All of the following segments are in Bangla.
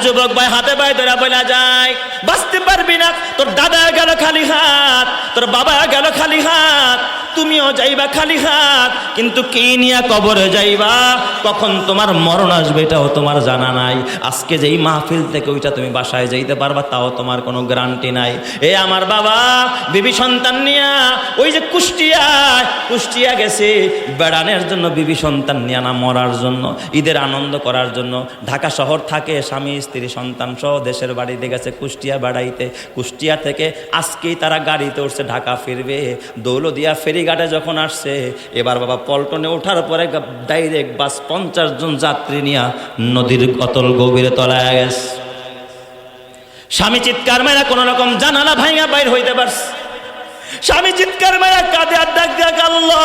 যুবক ভাই, হাতে পায়ে ধরে বলা যায় বাঁচতে পারবি না। তোর দাদা গেল খালি হাত, তোর বাবা গেল খালি হাত, তুমিও যাইবা খালি হাত, কিন্তু কি নিয়ে কবরে যাইবা, কখন তোমার মরণ আসবে এটাও তোমার জানা নাই। আজকে যেই মাহফিল থেকে ওইটা তুমি বাসায় যাইতে পারবা তাও তোমার কোনো গ্যারান্টি নাই। আমার বাবা বিবি সন্তান নিয়া ওই যে কুষ্টিয়া গেছে বেড়ানোর জন্য, বিবি সন্তান নিয়া না মরার জন্য, ঈদের আনন্দ করার জন্য। ঢাকা শহর থাকে, স্বামী স্ত্রী সন্তান সহ দেশের বাড়িতে গেছে কুষ্টিয়া বেড়াইতে। কুষ্টিয়া থেকে আজকেই তারা গাড়িতে উঠছে, ঢাকা ফিরবে। দৌলদিয়া ফেরিঘাটে যখন আসছে, এবার বাবা পল্টনে ওঠার পরে ডাইরেক্ট বাস 50 জন যাত্রী নিয়ে নদীর অতল গভীরে তলায় গেছে। স্বামী চিৎকার মেরা কোন রকম জানালা ভাঙা বাইর হইতে পারছে। স্বামী চিৎকার মেরা কাঁদে আর ডাক দেয়া, আল্লাহ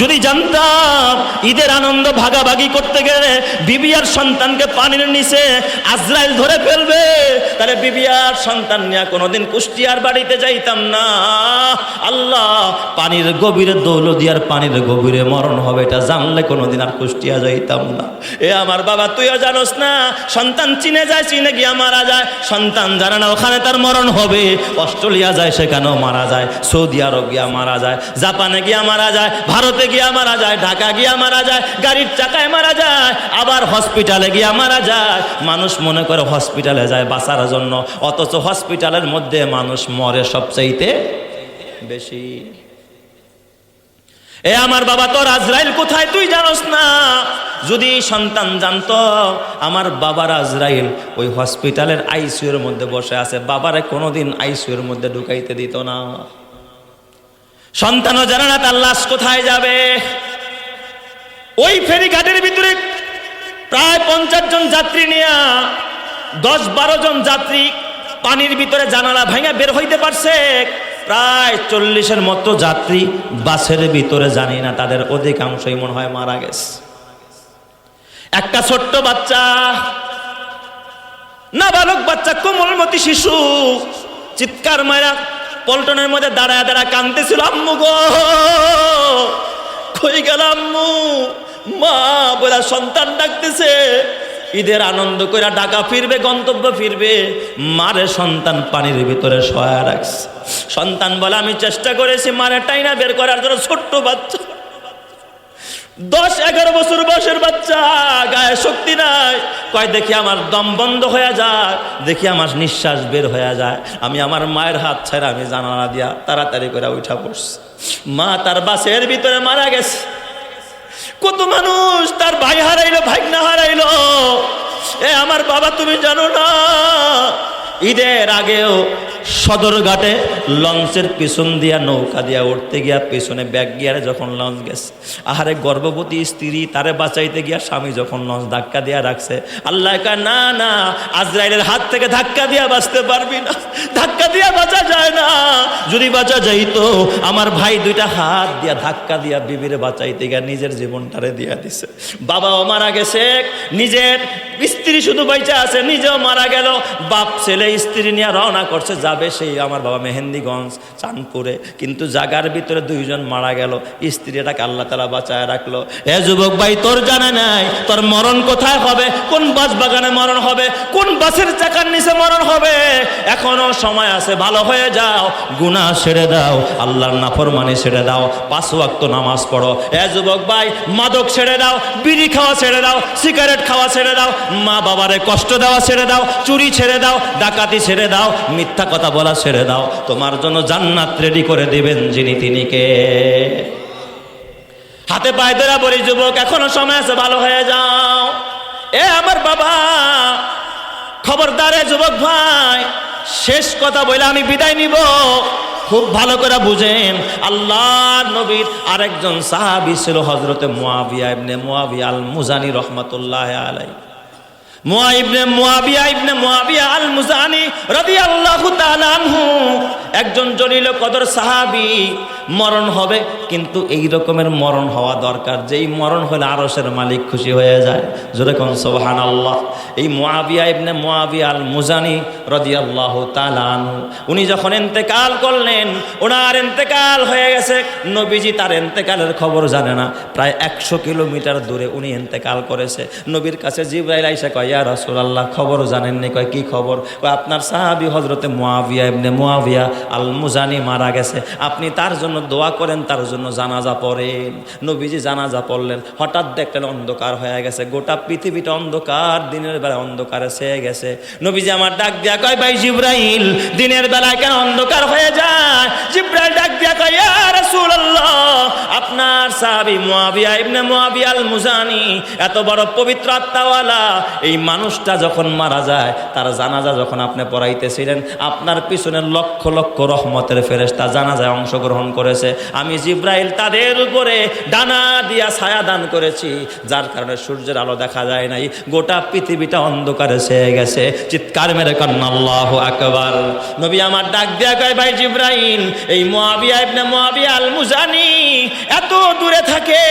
যদি জানতাম ঈদের আনন্দ ভাগাভাগি করতে গেলে বিবি আর সন্তানকে পানির নিচে আজরাইল ধরে ফেলবে, তাহলে বিবি আর সন্তান নিয়ে কোনোদিন কুষ্টিয়ার বাড়িতে যাইতাম না। আল্লাহ, পানির গভীরে দৌলদিয়ার পানির গভীরে মরণ হবে এটা জানলে কোনোদিন আর কুষ্টিয়া যাইতাম না। আমার বাবা, তুইও জানোস না, সন্তান চীনে যায়, চীনে গিয়া মারা যায়। সন্তান জানে না ওখানে তার মরণ হবে। অস্ট্রেলিয়া যায়, সেখানেও মারা যায়। সৌদি আরব গিয়া মারা যায়, জাপানে গিয়া মারা যায়, ভারতে গিয়া মারা যায়, ঢাকা গিয়া মারা যায়, গাড়ির চাকায় মারা যায়, আবার হসপিটালে গিয়া মারা যায়। মানুষ মনে করে হসপিটালে যায় বাঁচার জন্য, অথচ হসপিটালের মধ্যে মানুষ মরে সবচাইতে বেশি। আমার বাবা, তোর আজরাইল কোথায় তুই জানোস না। যদি সন্তান জানতো আমার বাবার আজরাইল ওই হসপিটালের আইসিইউর মধ্যে বসে আছে, বাবারে কোনোদিন আইসিইউর মধ্যে ঢুকাইতে দিত না। সন্তানও জানে না তার লাশ কোথায় যাবে। ওই ফেরিঘাটের ভিতরে প্রায় 50 জন যাত্রী নিয়ে 10-12 জন যাত্রী পানির ভিতরে জানালা ভাঙা বের হইতে পারছে। প্রায় 40-এর মতো যাত্রী বাসের ভিতরে, জানি না তাদের অধিকাংশই মনে হয় মারা গেছে। একটা ছোট্ট বাচ্চা, নাবালক বাচ্চা, কোমলমতি শিশু চিৎকার মারা পল্টনের মধ্যে দাঁড়ায় দাঁড়ায় কাঁদতেছিল, আম্মু গো কই গেল আম্মু, মা বলে সন্তান ডাকতেছে। ঈদের আনন্দ কইরা ঢাকা ফিরবে, গন্তব্য ফিরবে, মারে সন্তান পানির ভিতরে শোয়া রাখছে। সন্তান বলে আমি চেষ্টা করেছি মারে টাইনা বের করার জন্য। ছোট্ট বাচ্চা, 10-11 বছর বয়সের বাচ্চা, গায়ে শক্তি নাই। কয় দেখি আমার দম বন্ধ হয়ে যায়, দেখি আমার নিঃশ্বাস বের হয়ে যায়। আমি আমার মায়ের হাত ছাড়া আমি জানালা দিয়া তাড়াতাড়ি করে উঠা পড়ছি। মা তার বাসের ভিতরে মারা গেছে। কত মানুষ তার ভাই হারাইলো, ভাগনা হারাইলো। আমার বাবা, তুমি জানো না, ঈদের আগেও সদরঘাটে লঞ্চের পিছন দিয়া নৌকা দিয়া উঠতে গিয়া পিছনে ব্যাগ গিয়ারে যখন লঞ্চ গেছে, আহারে গর্ভবতী স্ত্রী তারে বাঁচাইতে গিয়া স্বামী যখন লঞ্চ ধাক্কা দিয়া রাখছে, আল্লাহ কয় না না, আজরাইলের হাত থেকে ধাক্কা দিয়া বাঁচতে পারবি না, ধাক্কা দিয়া বাঁচা যায় না। যদি বাঁচা যাইতো আমার ভাই 2টা হাত দিয়া ধাক্কা দিয়া বিবিরে বাঁচাইতে গিয়া নিজের জীবনটারে দিয়া দিছে। বাবাও মারা গেছে, নিজের স্ত্রী শুধু বাইচা আছে, নিজেও মারা গেল। বাপ ছেলে স্ত্রী নিয়ে রওনা করছে, যাবে সেই আমার বাবা মেহেন্দিগঞ্জ চাঁদপুরে, কিন্তু জাগার ভিতরে 2 জন মারা গেল। স্ত্রীটাকে আল্লাহ তাআলা বাঁচায় রাখলো। যুবক ভাই, তোর জানা নাই তোর মরণ কোথায় হবে, কোন বাস বাগানে মরণ হবে, কোন বাসের চাকার নিচে মরণ হবে। এখনো সময় আছে, ভালো হয়ে যাও, গুনাহ ছেড়ে দাও, আল্লাহর নাফরমানি ছেড়ে দাও, 5 ওয়াক্ত নামাজ পড়ো। যুবক ভাই, মাদক ছেড়ে দাও, বিড়ি খাওয়া ছেড়ে দাও, সিগারেট খাওয়া ছেড়ে দাও, মা বাবারে কষ্ট দেওয়া ছেড়ে দাও, চুরি ছেড়ে দাও, ডাকাতি ছেড়ে দাও, মিথ্যা কথা বলা ছেড়ে দাও। তোমার জন্য জান্নাত রেডি করে দিবেন যিনি, তিনি কে? হাতে পায়ে ধরে বলি, যুবক এখনো সময় আছে, ভালো হয়ে যাও। আমার বাবা, খবরদার যুবক ভাই, শেষ কথা বলে আমি বিদায় নিব। খুব ভালো করে বুঝেন, আল্লাহর নবীর আরেকজন সাহাবী ছিল হযরতে মুয়াবিয়া ইবনে মুয়াবিয়া আল মুজানি রহমাতুল্লাহ আলাইহি। মুয়াবিয়া আল মুজানি রাদিয়াল্লাহু তাআলা আনহু একজন জলিল কদর সাহাবী। মরণ হবে, কিন্তু এই রকমের মরণ হওয়া দরকার যেই মরণ হলে আরশের মালিক খুশি হয়ে যায়। জোরে কোন সুবহানাল্লাহ। এই মুয়াবিয়া ইবনে মুয়াবিয়া আল মুজানি রাদিয়াল্লাহু তাআলা আনহু, উনি যখন ইন্তেকাল করলেন, ওনার ইন্তেকাল হয়ে গেছে, নবীজি তার ইন্তেকালের খবর জানে না। প্রায় 100 কিলোমিটার দূরে উনি ইন্তেকাল করেছে। নবীর কাছে জিবরাইল আইসা কয়, ইয়া রাসূলুল্লাহ খবর জানেননি? কয় কি খবর? কয় আপনার সাহাবী হযরতে মুআবিয়া ইবনে মুআবিয়া আল মুজানি মারা গেছে, আপনি তার জন্য দোয়া করেন, তার জন্য জানাজা পড়েন। নবীজি জানাজা পড়লেন, হঠাৎ দেখলেন অন্ধকার হয়ে গেছে, গোটা পৃথিবীটা অন্ধকার, দিনের বেলা অন্ধকারে ছেয়ে গেছে। নবীজি আমার ডাক দিয়া কয় ভাই জিবরাইল, দিনের বেলায় কেন অন্ধকার হয়ে যায়? জিবরাইল ডাক দিয়া কয় ইয়া রাসূলুল্লাহ, আপনার সাহাবী মুআবিয়া ইবনে মুআবিয়া আল মুজানি এত বড় পবিত্র আত্মাওয়ালা, এই মানুষটা যখন মারা যায়, তার জানাজা যখন আপনি পড়াইতেছিলেন, আপনার পিছনে লক্ষ লক্ষ রহমতের ফেরেশতা জানাজায় অংশগ্রহণ করেছে। আমি জিবরাইল তাদের উপরে ডানা দিয়া ছায়া দান করেছি, যার কারণে সূর্যের আলো দেখা যায় নাই, গোটা পৃথিবীটা অন্ধকারে ছেয়ে গেছে। চিৎকার মেরে কন্না আল্লাহু আকবার। নবী আমার ডাক দিয়া কয় ভাই জিবরাইল, এই মুআবিয়া ইবনে মুআবিয়া আল মুজানি এত দূরে থাকে,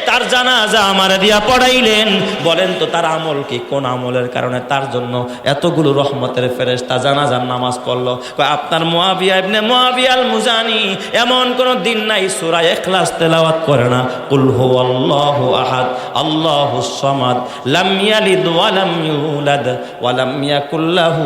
তার জানাজা আমার দিয়া পড়াইলেন, বলেন তো তার আমল কি? কোন আমলের কারণে তার জন্য এতগুলো রহমতের ফেরেশতা জানাজার নামাজ পড়লো? কয় আপনার মুআবিয়া ইবনে মুআবিয়া আল মুজানি এমন কোন দিন নাই সূরা ইখলাস তেলাওয়াত করে না, কুল হুয়াল্লাহু আহাদ আল্লাহুস সামাদ লাম ইয়ালিদ ওয়া লাম ইউলাদ ওয়া লাম ইয়াকুল লাহু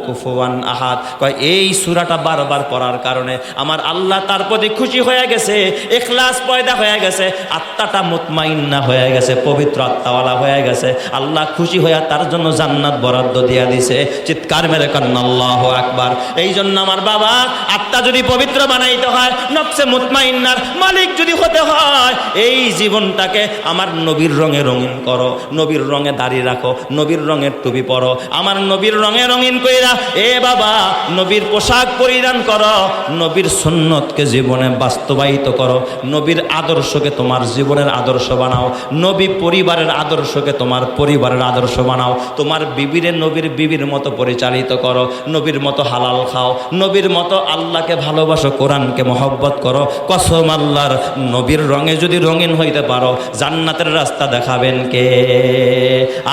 কুফুয়ান আহাদ। কয় এই সূরাটা বারবার পড়ার কারণে আমার আল্লাহ তার প্রতি খুশি হয়ে গেছে, ইখলাস পয়দা হয়ে গেছে, আত্মাটা মুতমাইন্না হয়ে গেছে, পবিত্র আত্মাওয়ালা হয়ে গেছে। আল্লাহ খুশি হয়ে তার জন্য জান্নাত বরাদ্দ দিয়া দিছে। চিৎকার মেরে কন্না আল্লাহু আকবার। এই জন্য আমার বাবা, আত্মা যদি পবিত্র বানাইতে হয়, নফসে মুতমাইন্নার মালিক যদি হতে হয়, এই জীবনটাকে আমার নবীর রঙে রঙিন করো, নবীর রঙে দাড়ি রাখো, নবীর রঙের টুপি পরো, আমার নবীর রঙে রঙিন কইরা এ বাবা নবীর পোশাক পরিধান করো, নবীর সুন্নতকে জীবনে বাস্তবায়িত করো, নবীর আদর্শকে তোমার জীবনের আদর্শ বানাও, নবী পরিবারের আদর্শকে তোমার পরিবারের আদর্শ বানাও, তোমার বিবিরে নবীর বিবির মতো পরিচালিত করো, নবীর মতো হালাল খাও, নবীর মতো আল্লাহকে ভালোবাসো, কোরআনকে মহব্বত করো। কসম আল্লাহর, নবীর রঙে যদি রঙিন হইতে পারো, জান্নাতের রাস্তা দেখাবেন কে?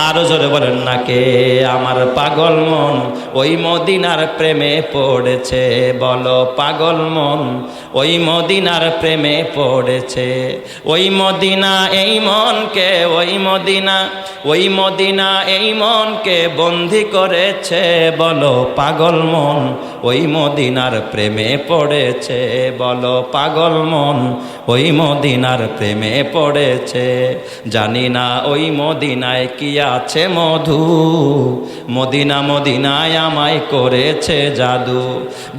আরো জোরে বলেন না কে? আমার পাগল মন ওই মদিনার প্রেমে পড়েছে, বলো পাগল মন ওই মদিনার প্রেমে পড়েছে। ওই মদিনা এই মনকে, ওই মদিনা, ওই মদিনা এই মনকে বন্দি করেছে, বলো পাগল মন ওই মদিনার প্রেমে পড়েছে, বলো পাগল মন ওই মদিনার প্রেমে পড়েছে। জানি না ওই মদিনায় কি আছে মধু, মদিনা মদিনায় আমায় করেছে জাদু।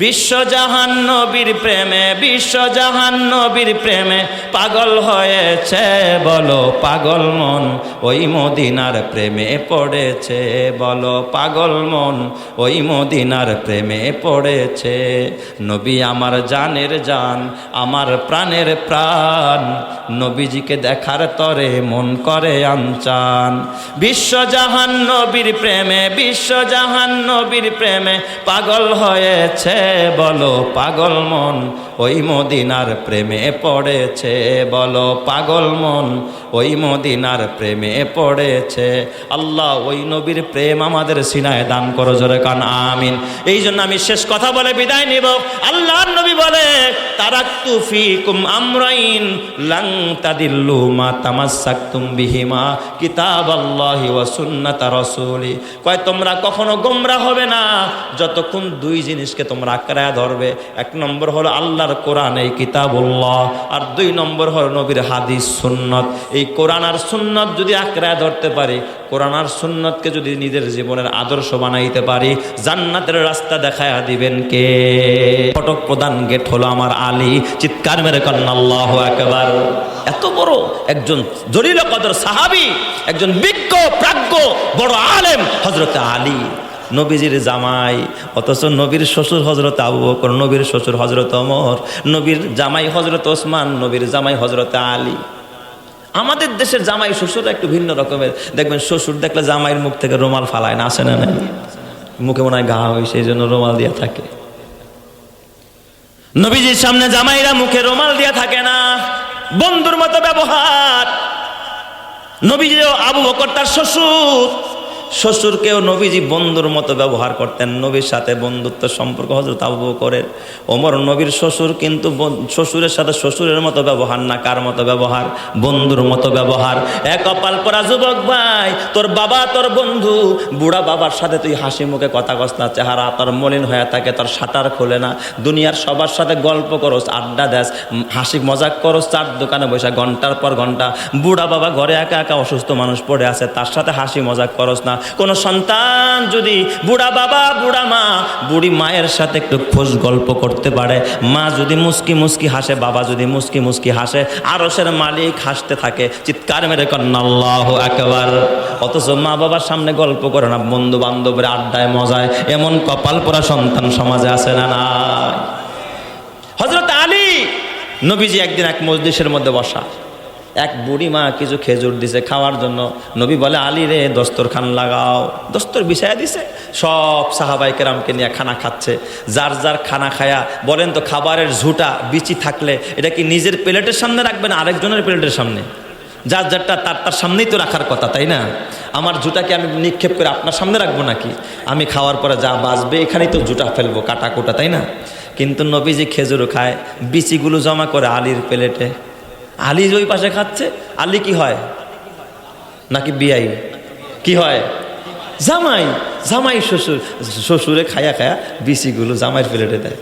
বিশ্বজাহান নবীর প্রেমে, বিশ্বজাহান নবীর প্রেমে পাগল হয়েছে, বলো পাগল মন ওই মদিনার প্রেমে পড়েছে, বলো পাগল মন ওই মদিনার প্রেমে পড়েছে। নবী আমার জানের জান, আমার প্রাণের প্রাণ, নবীজিকে দেখার তরে মন করে আনচান। বিশ্বজাহান নবীর প্রেমে, বিশ্বজাহান নবীর প্রেমে পাগল হয়েছে, বলো পাগল মন ওই মদিনার প্রেমে পড়েছে, বলো পাগল মন ওই মদিনার প্রেমে পড়েছে। আল্লাহ ওই নবীর প্রেম আমাদের সিনায় দান করো, জোরে কান আমিন। এই জন্য আমি শেষ কথা বলে বিদায় নিব। আল্লাহর নবী বলে, তারাকতু ফিকুম আমরাইন লান তাদিল্লু মা তামাসসাকতুম বিহিমা কিতাবাল্লাহি ওয়া সুন্নাতা রাসূলি। কয় তোমরা কখনো গোমরাহ হবে না যতক্ষণ দুই জিনিসকে তোমরা আঁকড়ায় ধরবে। এক নম্বর হলো আল্লাহর কোরআন, এই কিতাবুল্লাহ, আর দুই নম্বর হলো নবীর হাদিস সুন্নত। এই কোরআন আর সুন্নত যদি আঁকড়ায় ধরতে পারি, কোরআন আর সুন্নতকে যদি নিজের জীবনের আদর্শ বানাইতে পারি, জান্নাতের রাস্তা দেখায়া দিবেন কে? ফটক প্রধান গেট হলো আমার আলী। চিৎকার মেরে কন্না আল্লাহু আকবার। এত বড় একজন জলিল কদর সাহাবী, একজন বিজ্ঞ প্রাজ্ঞ বড় আলেম হযরত আলী, নবীজির জামাই, অথচ নবীর শ্বশুর হযরত আবু বকর, নবীর শ্বশুর হযরত ওমর, নবীর জামাই হযরত ওসমান, নবীর জামাই হযরত আলী। আমাদের দেশের জামাই শ্বশুর একটু ভিন্ন রকমের। দেখবেন শ্বশুর দেখলে জামাইয়ের মুখ থেকে রুমাল ফালায় না, আসে না? নাই, মুখে মনে হয় ঘা হয়, সেই জন্য রুমাল দিয়ে থাকে। নবীজির সামনে জামাইরা মুখে রুমাল দিয়ে থাকে না, বন্ধুর মতো ব্যবহার। নবীজিও আবু বকর তার শ্বশুর, শ্বশুরকেও নবীজি বন্ধুর মতো ব্যবহার করতেন। নবীর সাথে বন্ধুত্ব সম্পর্ক হযরত আবু বকরের। ওমর নবীর শ্বশুর কিন্তু শ্বশুরের সাথে শ্বশুরের মতো ব্যবহার না, কার মতো ব্যবহার? বন্ধুর মতো ব্যবহার। এক কপাল পরা যুবক ভাই, তোর বাবা তোর বন্ধু, বুড়া বাবার সাথে তুই হাসি মুখে কথা কস না, চেহারা তোর মলিন হয়ে থাকে, তোর শাটার খোলে না, দুনিয়ার সবার সাথে গল্প করস, আড্ডা দেস, হাসি মজাক করস, চার দোকানে বসে ঘন্টার পর ঘন্টা। বুড়া বাবা ঘরে একা একা অসুস্থ মানুষ পড়ে আছে, তার সাথে হাসি মজাক করস না। কোনো সন্তান যদি বুড়া বাবা বুড়া মা বুড়ি মায়ের সাথে একটু খোঁজ গল্প করতে পারে, মা যদি মুস্কি মুস্কি হাসে, বাবা যদি মুস্কি মুস্কি হাসে, আরশের মালিক হাসতে থাকে, চিৎকার মেরে কন্যা আল্লাহু আকবার। অথচ মা বাবার সামনে গল্প করে না, বন্ধু বান্ধবের আড্ডায় মজায়, এমন কপাল পোড়া সন্তান সমাজে আছে না? না। হযরত আলী নবীজি একদিন এক মজলিসের মধ্যে বসা, এক বুড়ি মা কিছু খেজুর দিছে খাওয়ার জন্য। নবী বলে, আলী রে দস্তরখান লাগাও। দস্তর বিছায়া দিছে, সব সাহাবায়ে কেরামকে নিয়ে খানা খাচ্ছে। যার যার খানা খায়া বলেন তো, খাবারের ঝুটা বিচি থাকলে এটা কি নিজের প্লেটের সামনে রাখবেন আরেকজনের প্লেটের সামনে? যার যারটা তার সামনেই তো রাখার কথা, তাই না? আমার জুটাকে আমি নিক্ষেপ করে আপনার সামনে রাখবো নাকি? আমি খাওয়ার পরে যা বাঁচবে এখানেই তো জুটা ফেলবো, কাটা কোটা, তাই না? কিন্তু নবীজি খেজুর খায়, বিচিগুলো জমা করে আলীর প্লেটে। আলী ওই পাশে খাচ্ছে। আলী কি হয় নাকি বিয়াই? কি হয়? জামাই। জামাই শ্বশুর, শ্বশুরে খায়া খায়া বিচিগুলো জামাইয়ের প্লেটে দেয়।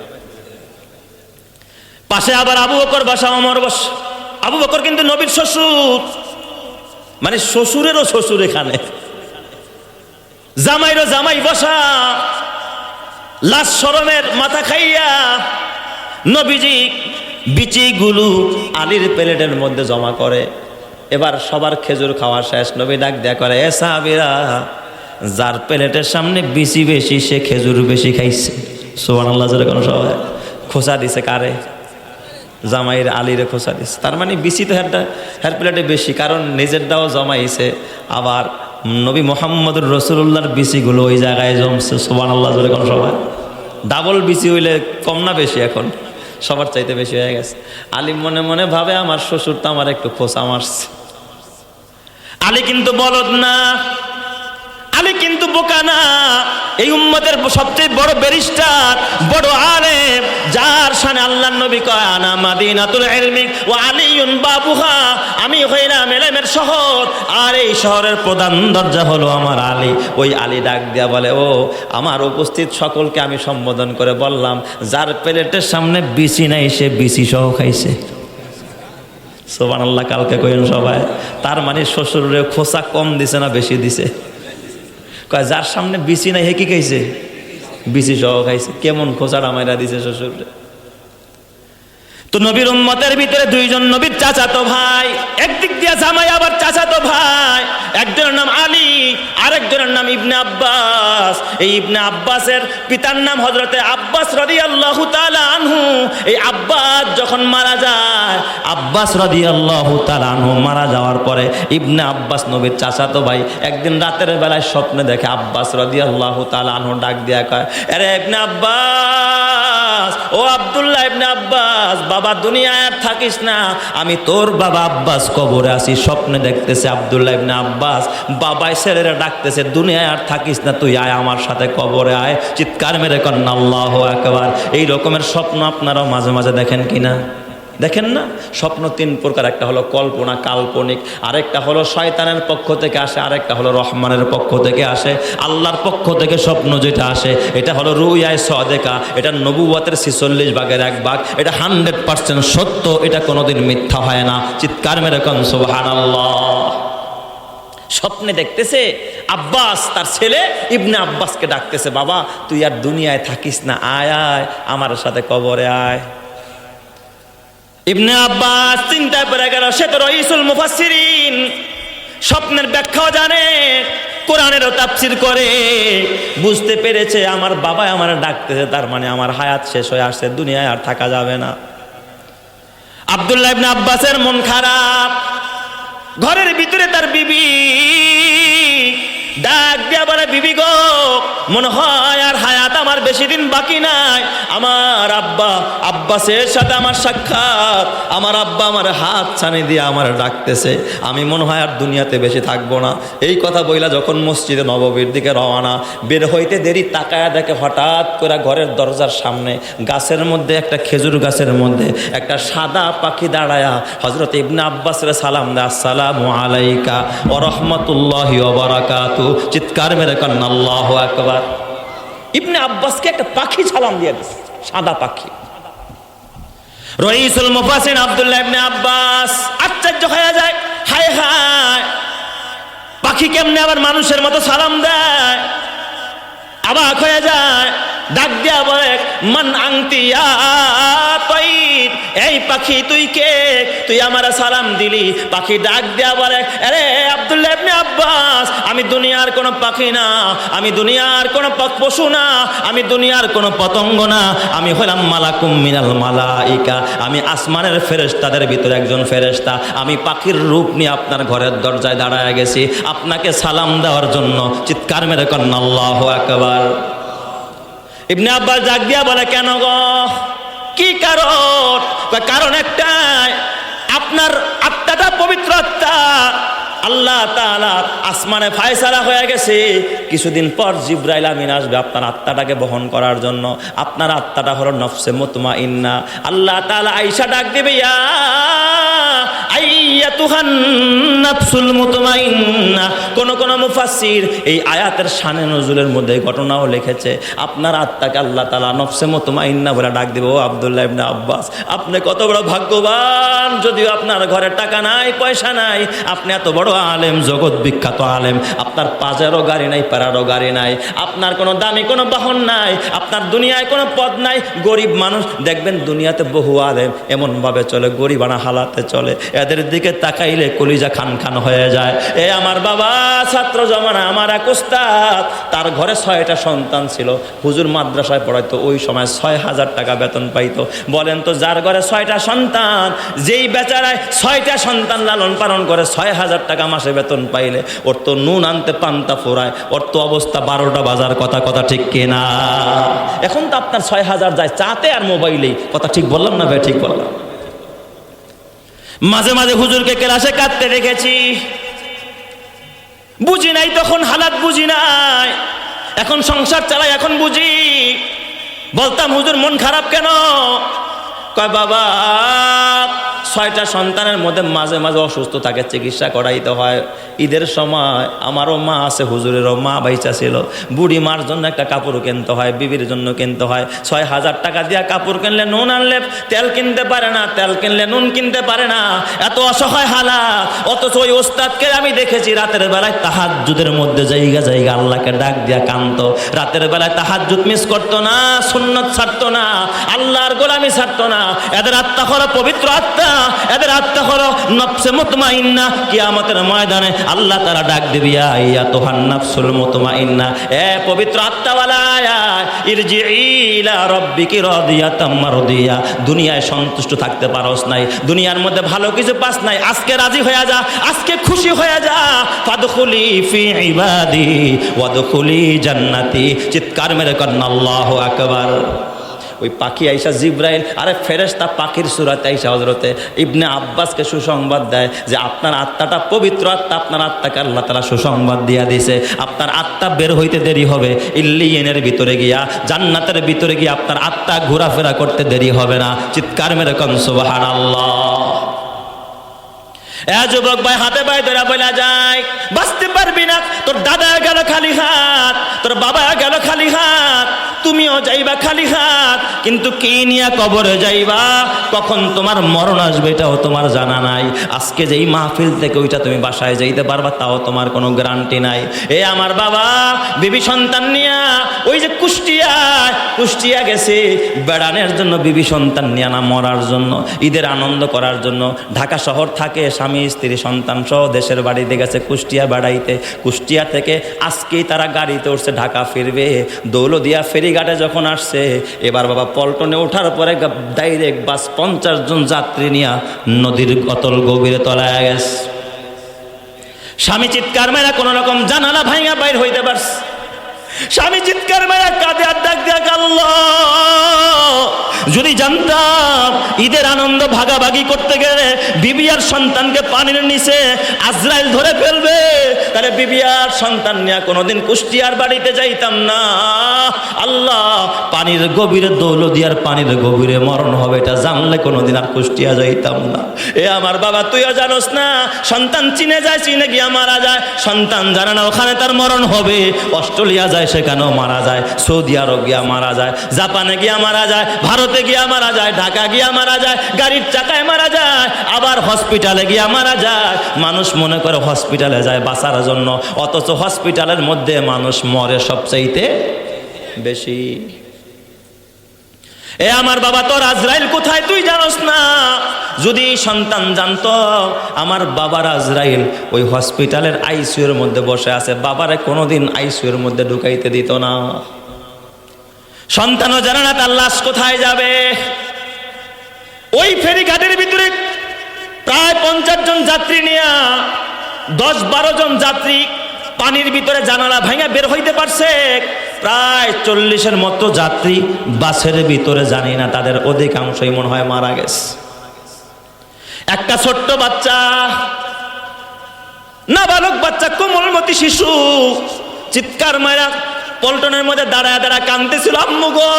পাশে আবার আবু বকর বসা, ওমর বস। আবু বকর কিন্তু নবীর শ্বশুর, মানে শ্বশুরেরও শ্বশুর এখানে, জামাইরও জামাই বসা। লাশ শরমের মাথা খাইয়া নবীজি বিচিগুলো আলীর প্লেটের মধ্যে জমা করে। এবার সবার খেজুর খাওয়া শেষ, নবী ডাক দেয়া করে, এ সাহাবীরা, যার প্লেটের সামনে বিচি বেশি সে খেজুর বেশি খাইছে। সুবহানাল্লাহ। যেরকম সবাই খোঁচা দিছে কারে? জামাইয়ের আলীরে খোঁচা দিছে। তার মানে বিচি তো হের প্লেটে বেশি, কারণ নিজের দাও জমাইছে, আবার নবী মুহাম্মদুর রাসূলুল্লাহর বিচিগুলো ওই জায়গায় জমছে। সুবহানাল্লাহ। যেরকম সবাই ডাবল বিচি হইলে কম না বেশি? এখন সবার চাইতে বেশি হয়ে গেছে। আলী মনে মনে ভাবে, আমার শ্বশুর তো আমার একটু খোঁচা মারছে। আলী কিন্তু বলদ না, আলী কিন্তু বোকা না। এই উম্মতের সবচেয়ে বড় ব্যারিস্টার, বড় আলেম, যার শানে আল্লাহর নবী কয়, আনা মাদিনাতুল ইলমি ওয়া আলিয়ুন বাবুহা, আমি হইলাম ইলমের শহর, আর এই শহরের প্রধান দরজা হলো আমার আলী। ওই আলী ডাক দিয়া বলে, ও আমার উপস্থিত সকলকে আমি সম্বোধন করে বললাম, যার প্লেটের সামনে বিচি নাই সে বিচি সহ খাইছে। সুবহানাল্লাহ। কালকে কইন সবাই। তার মানে শ্বশুরের খোঁচা কম দিছে না বেশি দিছে? কয় যার সামনে বিচি নাই হে কি খাইছে? বিচি সহ খাইছে। কেমন খোঁচাটা মাইরা দিছে শ্বশুর। তো নবীর উম্মতের ভিতরে দুইজন নবীর চাচাতো ভাই, একদিক দিয়ে জামাই আবার চাচাতো ভাই। একজনের নাম আলী, আরেকজনের নাম ইবনে আব্বাস। এই ইবনে আব্বাসের পিতার নাম হযরতে আব্বাস রাদিয়াল্লাহু তাআলা আনহু। এই আব্বাস যখন মারা যায়, আব্বাস রাদিয়াল্লাহু তাআলা আনহু মারা যাওয়ার পরে ইবনে আব্বাস নবীর চাচাতো ভাই একদিন রাতের বেলায় স্বপ্নে দেখে আব্বাস রাদিয়াল্লাহু তাআলা আনহু ডাক দিয়া কয়, আরে ইবনে আব্বাস, ও আব্দুল্লাহ ইবনে আব্বাস, বাবা দুনিয়ায় আর থাকিস না, আমি তোর বাবা আব্বাস কবরে আছি। স্বপ্নে দেখতেছে আব্দুল্লাহ ইবনে আব্বাস বাবাই ছেলেরা ডাকতেছে, দুনিয়ায় আর থাকিস না, তুই আয় আমার সাথে কবরে আয়। চিৎকার মেরে কন্যা আল্লাহু আকবার। এই রকমের স্বপ্ন আপনারাও মাঝে মাঝে দেখেন কিনা? দেখেন না? স্বপ্ন তিন প্রকার, একটা হলো কল্পনা, কাল্পনিক, আরেকটা হলো শয়তানের পক্ষ থেকে আসে, আরেকটা হলো রহমানের পক্ষ থেকে আসে। আল্লাহর পক্ষ থেকে স্বপ্ন যেটা আসে এটা হলো রুয়ায়ে সাদেকা, এটা নবুয়তের 46 ভাগের 1 ভাগ, এটা 100% সত্য, এটা কোনোদিন মিথ্যা হয় না। চিৎকার মেরে কোন সুবহানাল্লাহ। স্বপ্নে দেখতেছে আব্বাস তার ছেলে ইবনে আব্বাসকে ডাকতেছে, বাবা তুই আর দুনিয়ায় থাকিস না, আয় আয় আমার সাথে কবরে আয়। ইবনে আব্বাস চিন্তায় পড়ে গেল, সে তো রাইসুল মুফাসসিরিন, স্বপ্নের ব্যাখ্যাও জানে, কোরআনেরও তাফসীর করে। বুঝতে পেরেছে আমার বাবা আমার ডাকতেছে, তার মানে আমার হায়াত শেষ হয়ে আসছে, দুনিয়ায় আর থাকা যাবে না। আব্দুল্লাহ ইবনে আব্বাসের মন খারাপ। ঘরের ভিতরে তার বিবি ডাক দিয়া বলে, বিবি গো, মনে হয় আর হায়াত আমার বেশি দিন বাকি নাই। আমার আব্বা, আব্বাসের সাথে আমার সাক্ষাৎ, আমার আব্বা আমার হাত ছানি দিয়ে আমার ডাকতেছে, আমি মনে হয় আর দুনিয়াতে বেশি থাকবো না। এই কথা বইলা যখন মসজিদে নববীর দিকে রওনা, বের হইতে দেরি তাকায়া দেখে হঠাৎ করে ঘরের দরজার সামনে গাছের মধ্যে, একটা খেজুর গাছের মধ্যে একটা সাদা পাখি দাঁড়ায়া হযরত ইবনে আব্বাসের সালাম দেয়, আসসালামু আলাইকা ওয়া রাহমাতুল্লাহি ওয়া বারাকাতু। চিৎকার মেরে কান্না আল্লাহু আকবার। ইবনে আব্বাসকে একটা পাখি সালাম দিয়ে দিচ্ছে, সাদা পাখি। রইসুল মুফাসসিরিন আব্দুল্লাহ ইবনে আব্বাস আশ্চর্য হয়ে যায়, হায় হায়, পাখি কেমনে আবার মানুষের মতো সালাম দেয়? অবাক হয়ে যায়, ডাক দিয়া বলে, মান আনতি ইয়া তাইর, এই পাখি তুই কে? তুই আমার সালাম দিলি? পাখি ডাক দিয়া বলে, আরে আব্দুল্লাহ ইবনে আব্বাস, আমি দুনিয়ার কোনো পাখি না, আমি দুনিয়ার কোনো পশু না, আমি দুনিয়ার কোনো পতঙ্গ না, আমি হলাম মালাকুম মিনাল মালাইকা, আমি আসমানের ফেরেশতাদের ভিতরে একজন ফেরেশতা। আমি পাখির রূপ নিয়ে আপনার ঘরের দরজায় দাঁড়ায় গেছি আপনাকে সালাম দেওয়ার জন্য। চিৎকার মেরে কন্না আল্লাহু আকবার। ইবনে আব্বাস ডাক দিয়া বলে, কেন গো, কি কারণ? কারণ একটাই, আপনার আত্মাটা পবিত্র আত্মা, আল্লাহ তাআলা আসমানে ফয়সালা হয়ে গেছে, কিছুদিন পর জিবরাইল আমিন আসবে আপনার আত্মাটাকে বহন করার জন্য। আপনার আত্মাটা হলো নফসে মুতমাইন্না। আল্লাহ তাআলা আয়েশা ডাক দিবে, ইয়া আইয়াতুহান নাফসুল মুতমাইন্না। কোন কোন মুফাসসির এই আয়াতের শানে নজুলের মধ্যে ঘটনাও লিখেছে, আপনার আত্মাকে আল্লাহ তাআলা নফসে মুতমাইন্না বলে ডাক দিবে। ও আব্দুল্লাহ ইবনে আব্বাস, আপনি কত বড় ভাগ্যবান, যদিও আপনার ঘরে টাকা নাই, পয়সা নাই, আপনি এত বড় আলেম, জগৎ বিখ্যাত আলেম, আপনার পাজেরও গাড়ি নাই, পাড়ারও গাড়ি নাই, আপনার কোনো দামি কোনো বাহন নাই, আপনার দুনিয়ায় কোনো পদ নাই, গরিব মানুষ। দেখবেন দুনিয়াতে বহু আলেম এমনভাবে চলে, গরিবানা হালাতে চলে, এদের দিকে তাকাইলে কলিজা খান খান হয়ে যায়। এ আমার বাবা ছাত্র জমানা, আমার এক উস্তাদ, তার ঘরে 6টা সন্তান ছিল, হুজুর মাদ্রাসায় পড়াইতো, ওই সময় 6,000 টাকা বেতন পাইতো। বলেন তো, যার ঘরে 6টা সন্তান, যেই বেচারায় 6টা সন্তান লালন পালন করে 6,000 টাকা মাসে বেতন পাইলে, ওর তো নুন আনতে পান্তা ফোরায়, ওর তো অবস্থা 12টা বাজার। কথা কথা ঠিক কিনা? এখন তো আপনার 6,000 যায় চাতে আর মোবাইলেই। কথা ঠিক বললাম না ভাই? ঠিক বললাম। মাঝে মাঝে হুজুরকে ক্লাসে কাঁদতে দেখেছি, বুঝি নাই তখন, হালাত বুঝি নাই, এখন সংসার চালাই, এখন বুঝি। বলতাম, হুজুর মন খারাপ কেন? কয়, বাবা 6টা সন্তানের মধ্যে মাঝে মাঝে অসুস্থ থাকে, চিকিৎসা করাইতে হয়। ঈদের সময় আমারও মা আছে, হুজুরেরও মা বাইচা ছিল, বুড়ি মার জন্য একটা কাপড় কিনতে হয়, বিবির জন্য কিনতে হয়। 6,000 টাকা দিয়া কাপড় কিনলে, নুন আনলে তেল কিনতে পারে না, তেল কিনলে নুন কিনতে পারে না, এত অসহায় হালাত। অথচ ওই ওস্তাদকে আমি দেখেছি রাতের বেলায় তাহাজ্জুদের মধ্যে জায়গা জায়গা আল্লাহকে ডাক দিয়া কাঁদতো। রাতের বেলায় তাহাজ্জুদ মিস করতো না, সুন্নত ছাড়তো না, আল্লাহর গোলামি ছাড়তো না। এদের আত্মা হলো পবিত্র আত্মা, এদের আত্মা হলো নফসে মুতমাইন্না। কিয়ামতের ময়দানে আল্লাহ তাআলা ডাক দিবে, ইয়া আইয়াতুহান নাফসুল মুতমাইন্না, এ পবিত্র আত্মাওয়ালা, ইরজিই ইলা রাব্বিকি রাদিয়াতাম মারদিয়া। দুনিয়ায় সন্তুষ্ট থাকতে পারোস নাই, দুনিয়ার মধ্যে ভালো কিছু পাস নাই, আজকে রাজি হয়ে যা, আজকে খুশি হয়ে যা। ফাদখুলি ফি ইবাদি ওয়াদখুলি জান্নাতি। চিৎকার মেরে কন্না আল্লাহু আকবার। ওই পাখি আইসা জিবরাইল, আরে ফেরেশতা পাখির সূরাতে আইসা হযরতে ইবনে আব্বাসকে সুসংবাদ দেয় যে আপনার আত্মাটা পবিত্র আত্মা, আপনার আত্মাকে আল্লাহ তাআলা সুসংবাদ দিয়া দিয়েছে, আপনার আত্মা বের হইতে দেরি হবে, ইল্লিয়িনের ভিতরে গিয়া, জান্নাতের ভিতরে গিয়া আপনার আত্মা ঘোরাফেরা করতে দেরি হবে না। চিৎকার মেরে কোন সুবহানাল্লাহ। এ যুবক ভাই, হাতে পায়ে ধরা বলা যায়, বাঁচতে পারবি না। তোর দাদা গেল খালি হাত, তোর বাবা গেল খালি হাত, তুমিও যাইবা খালি হাত, কিন্তু কি নিয়ে কবরে যাইবা, কখন তোমার মরণ আসবে এটাও তোমার জানা নাই। আজকে যেই মাহফিল থেকে ওইটা তুমি বাসায় যাইতে পারবা, তাও তোমার কোনো গ্যারান্টি নাই। এ আমার বাবা বিবি সন্তান নিয়া ওই যে কুষ্টিয়া গেছে বেড়ানোর জন্য, বিবি সন্তান নিয়ে না মরার জন্য, ঈদের আনন্দ করার জন্য। ঢাকা শহর থাকে, স্বামী স্ত্রী সন্তান সহ দেশের বাড়িতে গেছে কুষ্টিয়া বেড়াইতে। কুষ্টিয়া থেকে আজকেই তারা গাড়িতে উঠছে, ঢাকা ফিরবে। দৌলদিয়া ফেরিঘাটে যখন আসছে, এবার বাবা পল্টনে ওঠার পরে ডাইরেক্ট বাস 50 জন যাত্রী নিয়ে নদীর অতল গভীরে তলায় গেছে। স্বামী চিৎকার মেরা কোন রকম জানালা ভাঙা বাইর হইতে পারছে। স্বামী চিৎকার মেরা কাঁদে আর ডাক দেয়া, আল্লাহ যদি জানতাম ঈদের আনন্দ ভাগাভাগি করতে গেলে বিবি আর সন্তানকে পানির নিচে আজরাইল ধরে ফেলবে, তাহলে বিবি আর সন্তান নিয়ে কোনোদিন কুষ্টিয়ার বাড়িতে যাইতাম না। আল্লাহ পানির গভীরে দৌলদিয়ার পানির গভীরে মরণ হবে এটা জানলে কোনোদিন আর কুষ্টিয়া যাইতাম না। এ আমার বাবা, তুইও জানোস না সন্তান চীনে যায়, চীনে গিয়া মারা যায়, সন্তান জানে না ওখানে তার মরণ হবে। অস্ট্রেলিয়া যায় সেখানেও মারা যায়, সৌদি আরব গিয়া মারা যায়, জাপানে গিয়া মারা যায়, ভারতে গিয়া মারা যায়, ঢাকা গিয়া মারা যায়, গাড়ির চাকায় মারা যায়, আবার হসপিটালে গিয়া মারা যায়। মানুষ মনে করে হসপিটালে যায় বাঁচার জন্য, অথচ হসপিটালের মধ্যে মানুষ মরে সবচাইতে বেশি। এ আমার বাবা, তোর আজরাইল কোথায় তুই জানোস না। যদি সন্তান জানতো আমার বাবার আজরাইল ওই হসপিটালের আইসিইউর মধ্যে বসে আছে, বাবারে কোনোদিন আইসিইউর মধ্যে ঢুকাইতে দিত না। সন্তানও জানে না তার লাশ কোথায় যাবে। ওই ফেরিঘাটের ভিতরে প্রায় 50 জন যাত্রী নিয়ে 10-12 জন যাত্রী পানির ভিতরে জানালা ভাঙা বের হইতে পারছে। প্রায় 40-এর মতো যাত্রী বাসের ভিতরে, জানি না তাদের অধিকাংশই মনে হয় মারা গেছে। একটা ছোট্ট বাচ্চা, নাবালক বাচ্চা, কোমলমতি শিশু চিৎকার মারা পল্টনের মধ্যে দাঁড়ায় দাঁড়ায় কাঁদতেছিল, আম্মু গো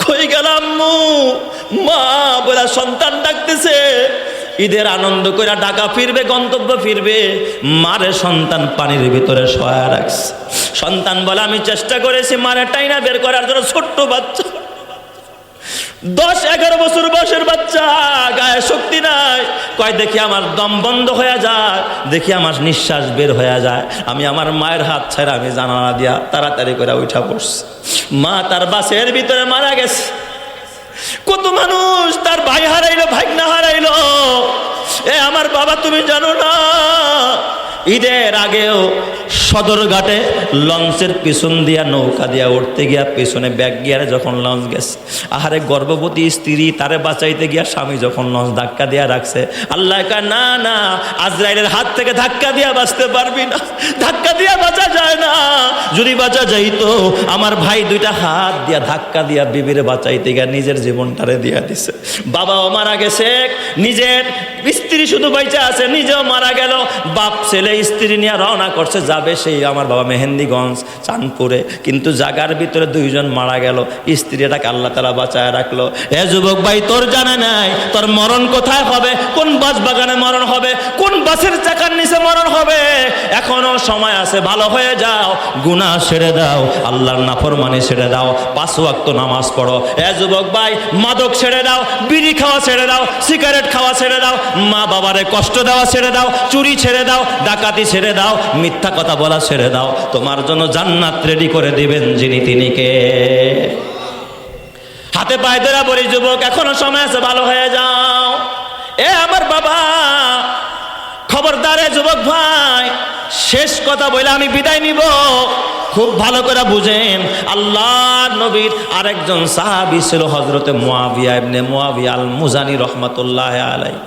কই গেল আম্মু, মা বলে সন্তান ডাকতেছে। ঈদের আনন্দ করে ঢাকা ফিরবে, গন্তব্য ফিরবে, মারে সন্তান পানির ভিতরে শোয়া রাখছে। সন্তান বলে আমি চেষ্টা করেছি মারে টাইনা বের করার জন্য। ছোট্ট বাচ্চা, 10-11 বছর বয়সের বাচ্চা, গায়ে শক্তি নাই। কয় দেখি আমার দম বন্ধ হয়ে যায়, দেখি আমার নিঃশ্বাস বের হয়ে যায়, আমি আমার মায়ের হাত ছাড়া আমি জানালা দিয়া তাড়াতাড়ি করে উঠা পড়ছি। মা তার বাসের ভিতরে মারা গেছে। কত মানুষ তার ভাই হারাইলো, ভাগনা হারাইলো। এ আমার বাবা, তুমি জানো না ঈদের আগেও সদরঘাটে লঞ্চের পিছন দিয়া নৌকা দিয়া উঠতে গিয়া পিছনে ব্যাগ গিয়ারে যখন লঞ্চ গেছে, আহারে গর্ভবতী স্ত্রী তারে বাঁচাইতে গিয়া স্বামী যখন লঞ্চ ধাক্কা দিয়া রাখছে, আল্লাহ কা না না আজরাইলের হাত থেকে ধাক্কা দিয়া বাঁচতে পারবি না, ধাক্কা দিয়া বাঁচা যায় না। যদি বাঁচা যাইতো আমার ভাই 2টা হাত দিয়া ধাক্কা দিয়া বিবিরে বাঁচাইতে গিয়া নিজের জীবনটারে দিয়া দিছে। বাবাও মারা গেছে, নিজের স্ত্রী শুধু বাইচা আছে, নিজেও মারা গেল। বাপ ছেলে স্ত্রী নিয়ে রওনা করছে, যাবে সেই আমার বাবা মেহেন্দিগঞ্জ চাঁদপুরে, কিন্তু জাগার ভিতরে 2 জন মারা গেল। স্ত্রীটাকে আল্লাহ তাআলা বাঁচায় রাখলো। এ যুবক ভাই, তোর জানা নাই তোর মরণ কোথায় হবে, কোন বাস বাগানে মরণ হবে, কোন বাসের চাকার নিচে মরণ হবে। এখনো সময় আছে, ভালো হয়ে যাও, গুনাহ ছেড়ে দাও, আল্লাহর নাফরমানি ছেড়ে দাও, 5 ওয়াক্ত নামাজ পড়ো। এ যুবক ভাই, মাদক ছেড়ে দাও, বিড়ি খাওয়া ছেড়ে দাও, সিগারেট খাওয়া ছেড়ে দাও, মা বাবারে কষ্ট দেওয়া ছেড়ে দাও, চুরি ছেড়ে দাও, ডাকাতি ছেড়ে দাও, মিথ্যা কথা বলা ছেড়ে দাও। তোমার জন্য জান্নাত রেডি করে দিবেন যিনি তিনি কে। হাতে পায়ে ধরা বলি যুবক, এখনো সময় আছে, ভালো হয়ে যাও। এ আমার বাবা, খবরদার যুবক ভাই, শেষ কথা বলে আমি বিদায় নিব। খুব ভালো করে বুঝেন, আল্লাহর নবীর আরেকজন সাহাবী ছিল হযরতে মুয়াবিয়া ইবনে মুয়াবিয়া আল মুজানি রাহমাতুল্লাহ আলাইহি।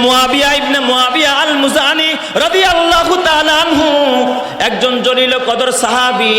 মুয়াবিয়া ইবনে মুয়াবিয়া আল মুজানি রাদিয়াল্লাহু তাআলা আনহু একজন জলিল কদর সাহাবী।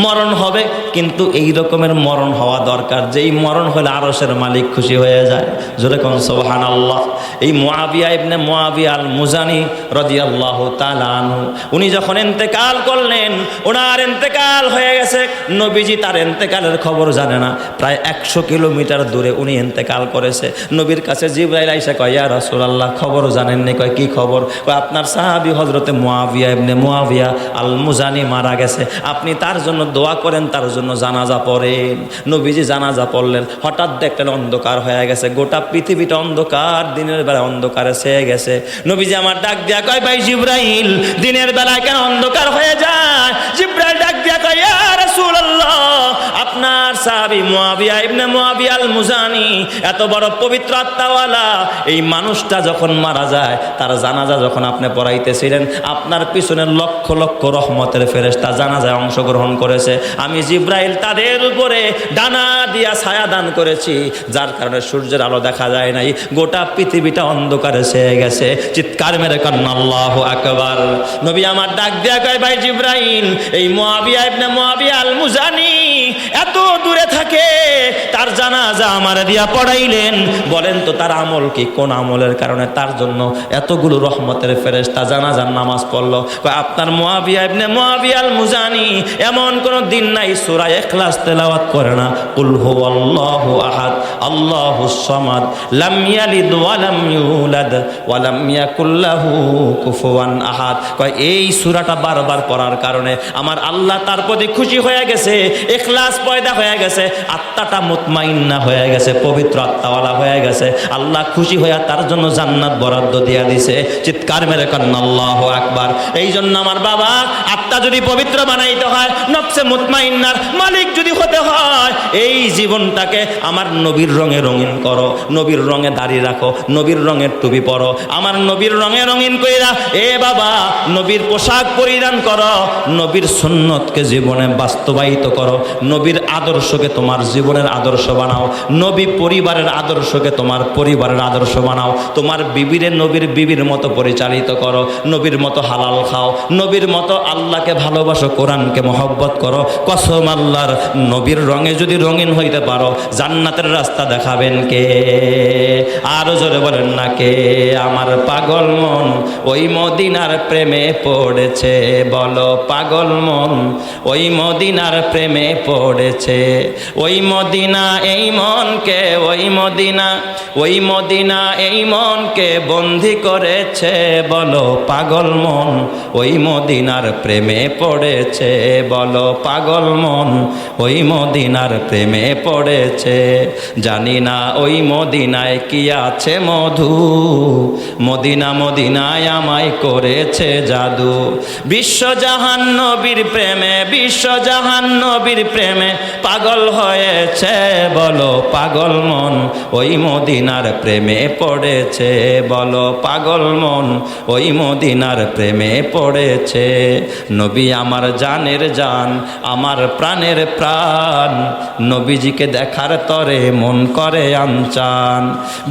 মরণ হবে, কিন্তু এই রকমের মরণ হওয়া দরকার যেই মরণ হলে আরশের মালিক খুশি হয়ে যায়। জোরে কোন সুবহানাল্লাহ। এই মুয়াবিয়া ইবনে মুয়াবিয়া আল মুজানি রাদিয়াল্লাহু তাআলা আনহু, উনি যখন ইন্তেকাল করলেন, ওনার ইন্তেকাল হয়ে গেছে, নবীজি তার ইন্তেকালের খবর জানে না। প্রায় 100 কিলোমিটার দূরে উনি ইন্তেকাল করেছে। নবীর কাছে জিবরাইল আইসা কয়, ইয়া রাসূলুল্লাহ, খবর জানেননি? কয় কি খবর? কয় আপনার সাহাবী হযরতে মুয়াবিয়া ইবনে মুয়াবিয়া আল মুজানি মারা গেছে, আপনি তার জন্য দোয়া করেন, তার জন্য জানাজা পড়েন। নবীজি জানাজা পড়লেন। হঠাৎ দেখলেন অন্ধকার হয়ে গেছে, গোটা পৃথিবীটা অন্ধকার, দিনের বেলা অন্ধকারে ছেয়ে গেছে। নবীজি আমার ডাক দিয়া কয়, ভাই জিবরাইল, দিনের বেলায় কেন অন্ধকার হয়ে যায়? জিবরাইল ডাক দিয়া কয়, ইয়া রাসূলুল্লাহ, আপনার সাহাবী মুয়াবিয়া ইবনে মুয়াবিয়া আল মুজানি, এত বড় পবিত্র আত্মাওয়ালা, এই মানুষটা যখন মারা যায়, তার জানাজা যখন আপনি পড়াইতেছিলেন, আপনার পিছনে লক্ষ লক্ষ রহমতের ফেরেশতা জানাজায় অংশগ্রহণ করেছে। আমি জিব্রাইল তাদের উপরে ডানা দিয়া ছায়া দান করেছি, যার কারণে সূর্যের আলো দেখা যায় নাই, গোটা পৃথিবীটা অন্ধকারে ছেয়ে গেছে। চিৎকার মেরে কান্না আল্লাহু আকবার। নবী আমার ডাক দেয়া কয়, ভাই জিব্রাইল, এই মুয়াবিয়া ইবনে মুয়াবিয়া আল মুজানি এত দূরে থাকে, তার জানাজা আমার দিয়া পড়াইলেন, বলেন তো তার আমল কি? কোন আমলের কারণে তার জন্য এতগুলো রহমতের ফেরেশতা জানাজার নামাজ পড়লো? আপনার মুয়াবিয়া ইবনে মুয়াবিয়া আল মুজানি এমন কোন দিন নাই সূরা ইখলাস তেলাওয়াত করে না। কুল হুয়াল্লাহু আহাদ আল্লাহুস সামাদ লাম ইয়ালিদ ওয়া লাম ইউলাদ ওয়া লাম ইয়াকুল লাহু কুফুয়ান আহাদ। কয় এই সূরাটা বারবার পড়ার কারণে আমার আল্লাহ তার প্রতি খুশি হয়ে গেছে, ইখলাস পয়দা হয়ে গেছে, আত্মাটা মুতমাইন্না হয়ে গেছে, পবিত্র আত্মাওয়ালা হয়ে গেছে। আল্লাহ খুশি হয়ে তার জন্য জান্নাত বরাদ্দ দিয়া দিছে। চিৎকার মেরে কান্না আল্লাহু আকবার। এই জন্য আমার বাবা, আত্মা যদি পবিত্র বানাইতে হয়, নফসে মুতমাইন্নার মালিক যদি হতে হয়, এই জীবনটাকে আমার নবীর রঙে রঙিন করো, নবীর রঙে দাড়ি রাখো, নবীর রঙের টুপি পরো, আমার নবীর রঙে রঙিন কইরা এ বাবা নবীর পোশাক পরিধান করো, নবীর সুন্নতকে জীবনে বাস্তবায়িত করো, নবীর আদর্শকে তোমার জীবনের আদর্শ বানাও, নবী পরিবারের আদর্শকে তোমার পরিবারের আদর্শ বানাও, তোমার বিবিরে নবীর বিবির মতো পরিচালিত করো, নবীর মতো হালাল খাও, নবীর মতো আল্লাহকে ভালোবাসো, কোরআনকে মহব্বত করো। কসম আল্লাহর, নবীর রঙে যদি রঙিন হইতে পারো, জান্নাতের রাস্তা দেখাবেন কে? আরো জোরে বলেন না কে? আমার পাগল মন ওই মদিনার প্রেমে পড়েছে, বলো পাগল মন ওই মদিনার প্রেমে পড়েছে। ওই মদিনা এই মনকে, ওই মদিনা, ওই মদিনা এই মনকে বন্দি করেছে, বলো পাগল মন ওই মদিনার প্রেমে পড়েছে, বলো পাগল মন ওই মদিনার প্রেমে পড়েছে। জানি না ওই মদিনায় কি আছে মধু, মদিনা মদিনায় আমায় করেছে জাদু। বিশ্বজাহান নবীর প্রেমে, বিশ্বজাহান নবীর প্রেমে পাগল হয়েছে, বলো পাগল মন ওই মদিনার প্রেমে পড়েছে, বলো পাগল মন ওই মদিনার প্রেমে পড়েছে। নবী আমার জানের জান, আমার প্রাণের প্রাণ, নবীজিকে দেখার তরে মন করে আনচান।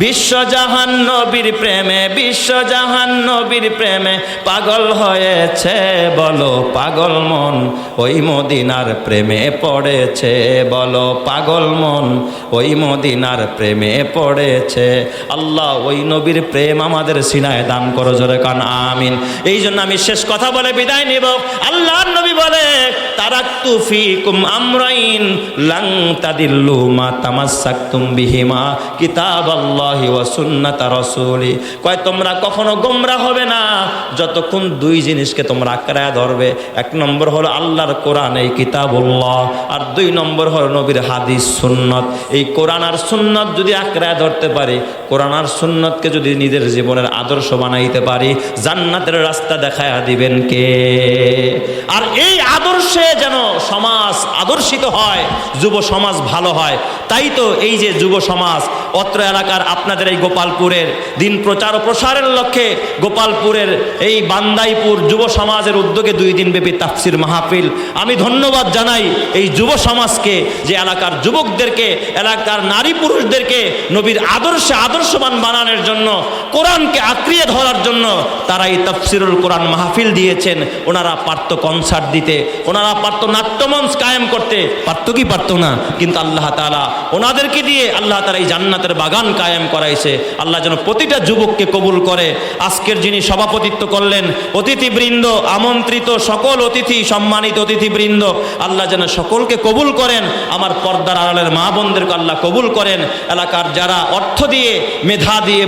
বিশ্বজাহান নবীর প্রেমে, বিশ্বজাহান নবীর প্রেমে পাগল হয়েছে, বলো পাগল মন ওই মদিনার প্রেমে পড়েছে, বলো পাগল মন ওই মদিনার প্রেমে পড়েছে। আল্লাহ ওই নবীর প্রেম আমাদের সিনায় দান করো, জোরে কান আমিন। এই জন্য আমি শেষ কথা বলে বিদায় নিব। আল্লাহর নবী বলে, তারাকতু ফিকুম আমরাইন লাং তাদিল্লু মা তামাসসাকতুম বিহিমা কিতাবাল্লাহি ওয়া সুন্নাত রাসূলি। কয় তোমরা কখনো গোমরা হবে না যতক্ষণ দুই জিনিসকে তোমরা আঁকড়ায় ধরবে। এক নম্বর হলো আল্লাহর কোরআন, এই কিতাবুল্লাহ, আর দুই নম্বর হলো নবীর হাদিস সুন্নত। এই কোরআন আর সুন্নত যদি আঁকড়ায় ধরতে পারি, কোরআন আর সুন্নতকে যদি নিজের জীবনের আদর্শ বানাইতে পারি, জান্নাতের রাস্তা দেখায় দিবেন কে? আর এই আদর্শে যেন সমাজ আদর্শিত হয়, যুব সমাজ ভালো হয়। তাই তো এই যে যুব সমাজ অত্র এলাকার আপনাদের এই গোপালপুরের দিন প্রচার ও প্রসারের লক্ষ্যে গোপালপুরের এই বান্দাইপুর যুব সমাজের উদ্যোগে 2 দিন ব্যাপী তাফসির মাহফিল। আমি ধন্যবাদ জানাই এই যুব সমাজকে, যে এলাকার যুবকদেরকে, এলাকার নারী পুরুষদেরকে নবীর আদর্শে আদর্শবান বানানোর জন্য, কোরআনকে আঁকড়িয়ে ধরার জন্য তারা এই তাফসিরুল কোরআন মাহফিল দিয়েছেন। ওনারা পারত কনসার্ট দিতে, ওনারা পারত নাট্যমঞ্চ কায়েম করতে, পারত কি পারত না? কিন্তু আল্লাহ তাআলা ওনাদেরকে দিয়ে আল্লাহ তাআলা এই জান্নাতের বাগান কায়েম করাইছে। আল্লাহ যেন প্রতিটা যুবককে কবুল করে। আজকের যিনি সভাপতিত্ব করলেন, অতিথিবৃন্দ, আমন্ত্রিত সকল অতিথি, সম্মানিত অতিথিবৃন্দ, আল্লাহ যেন সকলকে কবুল করেন। আমার পর্দার আড়ালের মা বোনদেরকে আল্লাহ কবুল করেন। এলাকার যারা অর্থ দিয়ে, মেধা দিয়ে